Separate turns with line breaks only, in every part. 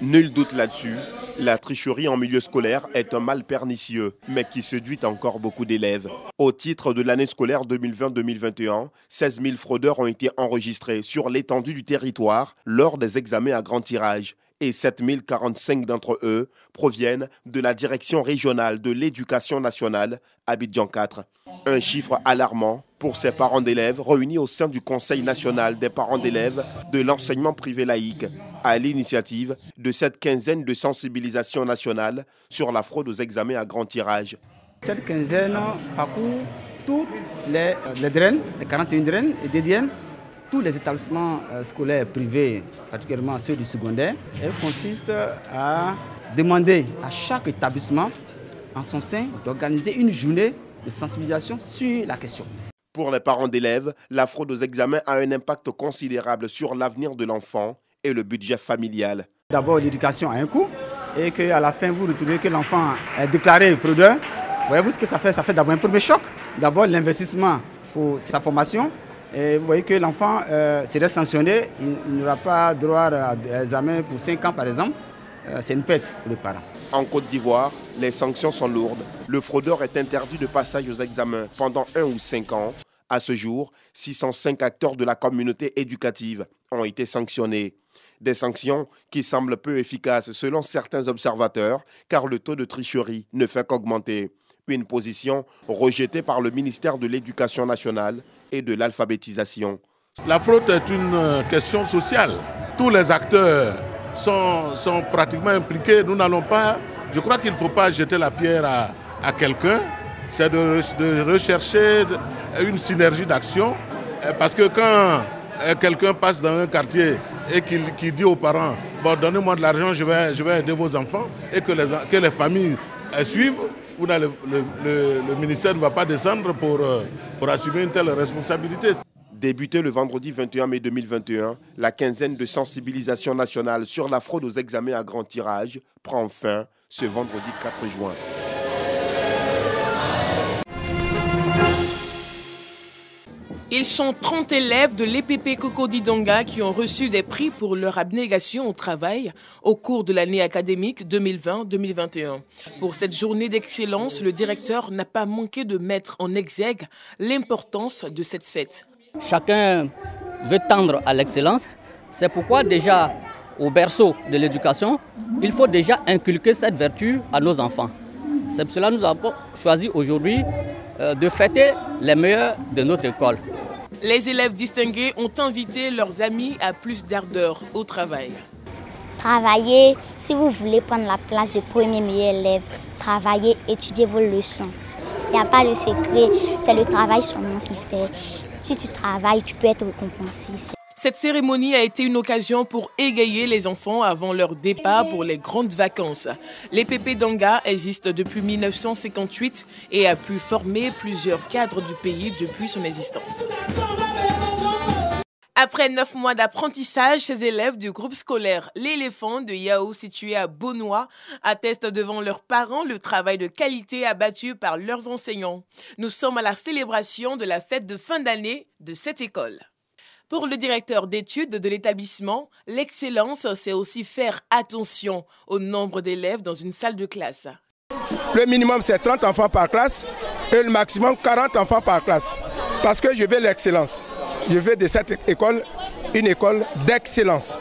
Nul doute là-dessus, la tricherie en milieu scolaire est un mal pernicieux, mais qui séduit encore beaucoup d'élèves. Au titre de l'année scolaire 2020-2021, 16 000 fraudeurs ont été enregistrés sur l'étendue du territoire lors des examens à grand tirage. Et 7 045 d'entre eux proviennent de la Direction régionale de l'éducation nationale, Abidjan 4. Un chiffre alarmant pour ces parents d'élèves réunis au sein du Conseil national des parents d'élèves de l'enseignement privé laïque, à l'initiative de cette quinzaine de sensibilisation nationale sur la fraude aux examens à grand tirage.
Cette quinzaine parcourt tous les DREN, les 41 DREN et DDN, tous les établissements scolaires privés, particulièrement ceux du secondaire. Elle consiste à demander à chaque établissement en son sein d'organiser une journée de sensibilisation sur la question.
Pour les parents d'élèves, la fraude aux examens a un impact considérable sur l'avenir de l'enfant et le budget familial.
D'abord, l'éducation a un coût et qu'à la fin, vous retrouvez que l'enfant est déclaré fraudeur. Voyez-vous ce que ça fait? Ça fait d'abord un premier choc. D'abord, l'investissement pour sa formation. Et vous voyez que l'enfant serait sanctionné, il n'aura pas droit à l'examen pour 5 ans par exemple. C'est une perte pour les parents.
En Côte d'Ivoire, les sanctions sont lourdes. Le fraudeur est interdit de passage aux examens pendant 1 ou 5 ans. À ce jour, 605 acteurs de la communauté éducative ont été sanctionnés. Des sanctions qui semblent peu efficaces selon certains observateurs, car le taux de tricherie ne fait qu'augmenter. Une position rejetée par le ministère de l'Éducation nationale et de l'alphabétisation.
La fraude est une question sociale. Tous les acteurs sont pratiquement impliqués. Nous n'allons pas, je crois qu'il ne faut pas jeter la pierre à quelqu'un. C'est de rechercher une synergie d'action. Parce que quand quelqu'un passe dans un quartier et qu'il dit aux parents, bon, donnez-moi de l'argent, je vais aider vos enfants, et que les familles suivent, le ministère ne va pas descendre pour assumer une telle responsabilité.
Débutée le vendredi 21 mai 2021, la quinzaine de sensibilisation nationale sur la fraude aux examens à grand tirage prend fin ce vendredi 4 juin.
Ils sont 30 élèves de l'EPP Cocody Donga qui ont reçu des prix pour leur abnégation au travail au cours de l'année académique 2020-2021. Pour cette journée d'excellence, le directeur n'a pas manqué de mettre en exergue l'importance de cette fête.
Chacun veut tendre à l'excellence. C'est pourquoi déjà au berceau de l'éducation, il faut déjà inculquer cette vertu à nos enfants. C'est pour cela que nous avons choisi aujourd'hui de fêter les meilleurs de notre école.
Les élèves distingués ont invité leurs amis à plus d'ardeur au travail.
Travaillez, si vous voulez prendre la place de premier meilleur élève, travaillez, étudiez vos leçons. Il n'y a pas de secret, c'est le travail seulement qui fait. Si tu travailles, tu peux être récompensé.
Cette cérémonie a été une occasion pour égayer les enfants avant leur départ pour les grandes vacances. L'EPP Donga existe depuis 1958 et a pu former plusieurs cadres du pays depuis son existence. Après 9 mois d'apprentissage, ces élèves du groupe scolaire L'Éléphant de Yao, situé à Beaunois, attestent devant leurs parents le travail de qualité abattu par leurs enseignants. Nous sommes à la célébration de la fête de fin d'année de cette école. Pour le directeur d'études de l'établissement, l'excellence, c'est aussi faire attention au nombre d'élèves dans une salle de classe.
Le minimum, c'est 30 enfants par classe et le maximum 40 enfants par classe. Parce que je veux l'excellence. Je veux de cette école une école d'excellence.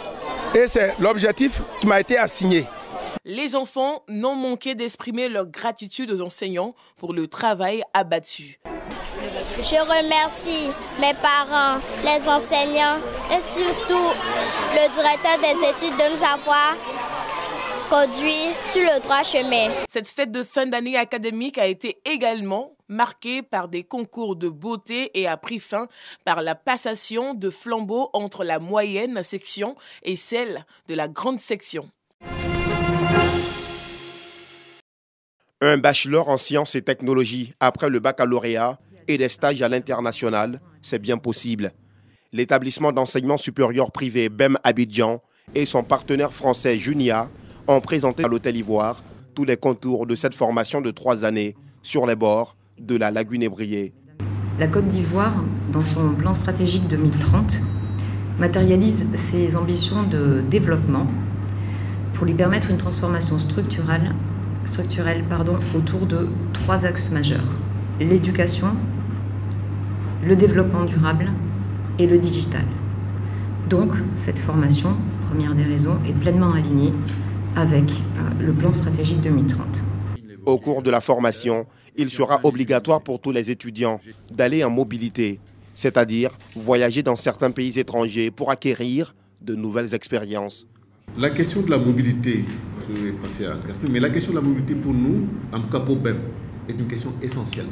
Et c'est l'objectif qui m'a été assigné.
Les enfants n'ont manqué d'exprimer leur gratitude aux enseignants pour le travail abattu.
Je remercie mes parents, les enseignants et surtout le directeur des études de nous avoir conduits sur le droit chemin.
Cette fête de fin d'année académique a été également marquée par des concours de beauté et a pris fin par la passation de flambeaux entre la moyenne section et celle de la grande section.
Un bachelor en sciences et technologies après le baccalauréat et des stages à l'international, c'est bien possible. L'établissement d'enseignement supérieur privé BEM Abidjan et son partenaire français Junia ont présenté à l'Hôtel Ivoire tous les contours de cette formation de 3 années sur les bords de la lagune ébriée.
La Côte d'Ivoire, dans son plan stratégique 2030, matérialise ses ambitions de développement pour lui permettre une transformation structurelle autour de 3 axes majeurs: l'éducation, le développement durable et le digital. Donc, cette formation, première des raisons, est pleinement alignée avec le plan stratégique 2030.
Au cours de la formation, il sera obligatoire pour tous les étudiants d'aller en mobilité, c'est-à-dire voyager dans certains pays étrangers pour acquérir de nouvelles expériences.
La question de la mobilité, je vais passer à Catherine, mais la question de la mobilité pour nous, en tout cas pour BEM, est une question essentielle.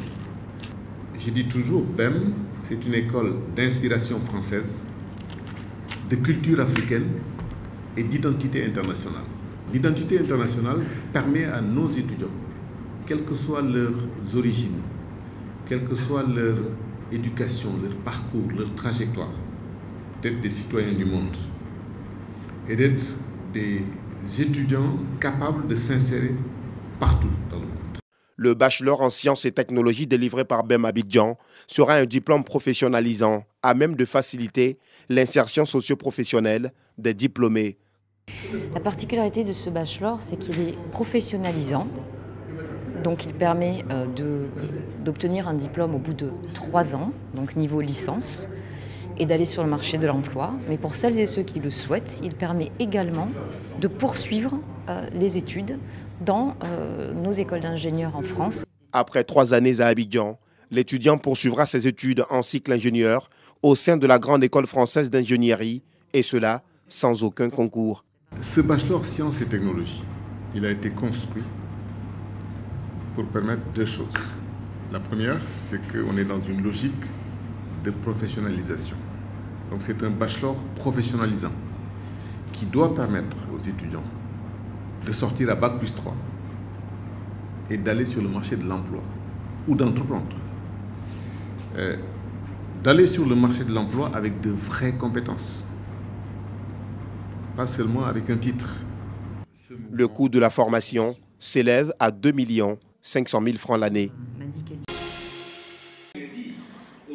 Je dis toujours, BEM, c'est une école d'inspiration française, de culture africaine et d'identité internationale. L'identité internationale permet à nos étudiants, quelles que soient leurs origines, quelle que soit leur éducation, leur parcours, leur trajectoire, d'être des citoyens du monde et d'être des étudiants capables de s'insérer partout dans le monde.
Le bachelor en sciences et technologies délivré par BEM Abidjan sera un diplôme professionnalisant à même de faciliter l'insertion socio-professionnelle des diplômés.
La particularité de ce bachelor, c'est qu'il est professionnalisant. Donc il permet d'obtenir un diplôme au bout de 3 ans, donc niveau licence, et d'aller sur le marché de l'emploi. Mais pour celles et ceux qui le souhaitent, il permet également de poursuivre les études dans nos écoles d'ingénieurs en France.
Après 3 années à Abidjan, l'étudiant poursuivra ses études en cycle ingénieur au sein de la Grande École française d'ingénierie, et cela sans aucun concours.
Ce bachelor sciences et technologies, il a été construit pour permettre 2 choses. La première, c'est qu'on est dans une logique de professionnalisation. Donc c'est un bachelor professionnalisant qui doit permettre aux étudiants de sortir à Bac+3 et d'aller sur le marché de l'emploi ou d'entreprendre. D'aller sur le marché de l'emploi avec de vraies compétences, pas seulement avec un titre.
Le coût de la formation s'élève à 2 500 000 francs l'année.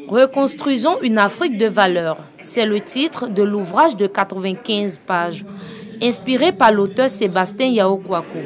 Reconstruisons une Afrique de valeurs. C'est le titre de l'ouvrage de 95 pages, inspiré par l'auteur Sébastien Yao Kouakou,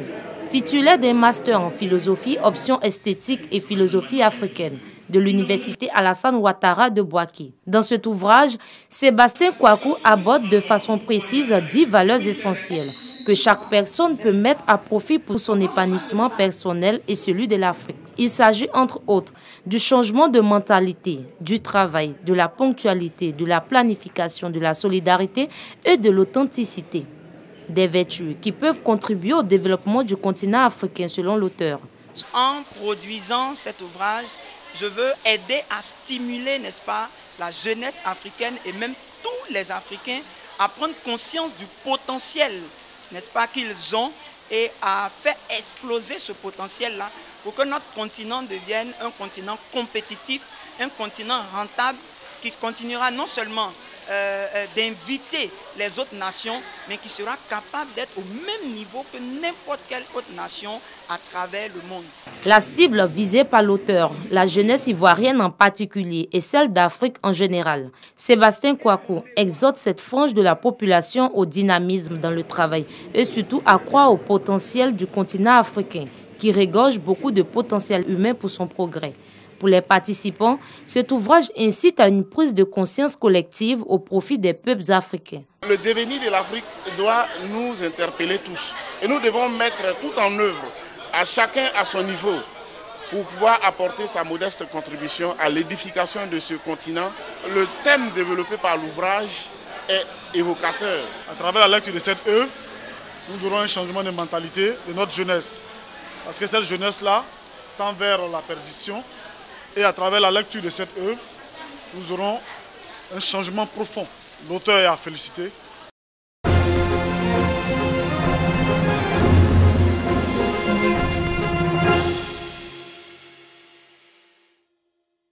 titulaire d'un master en philosophie, option esthétique et philosophie africaine de l'université Alassane Ouattara de Bouaké. Dans cet ouvrage, Sébastien Kouakou aborde de façon précise 10 valeurs essentielles que chaque personne peut mettre à profit pour son épanouissement personnel et celui de l'Afrique. Il s'agit entre autres du changement de mentalité, du travail, de la ponctualité, de la planification, de la solidarité et de l'authenticité. Des vertus qui peuvent contribuer au développement du continent africain selon l'auteur.
En produisant cet ouvrage, je veux aider à stimuler, n'est-ce pas, la jeunesse africaine et même tous les Africains à prendre conscience du potentiel, n'est-ce pas, qu'ils ont et à faire exploser ce potentiel-là pour que notre continent devienne un continent compétitif, un continent rentable qui continuera non seulement d'inviter les autres nations, mais qui sera capable d'être au même niveau que n'importe quelle autre nation à travers le monde.
La cible visée par l'auteur, la jeunesse ivoirienne en particulier et celle d'Afrique en général. Sébastien Kouakou exhorte cette frange de la population au dynamisme dans le travail et surtout à croire au potentiel du continent africain qui regorge beaucoup de potentiel humain pour son progrès. Pour les participants, cet ouvrage incite à une prise de conscience collective au profit des peuples africains.
Le devenir de l'Afrique doit nous interpeller tous. Et nous devons mettre tout en œuvre, à chacun à son niveau, pour pouvoir apporter sa modeste contribution à l'édification de ce continent. Le thème développé par l'ouvrage est évocateur.
À travers la lecture de cette œuvre, nous aurons un changement de mentalité de notre jeunesse. Parce que cette jeunesse-là tend vers la perdition. Et à travers la lecture de cette œuvre, nous aurons un changement profond. L'auteur est à féliciter.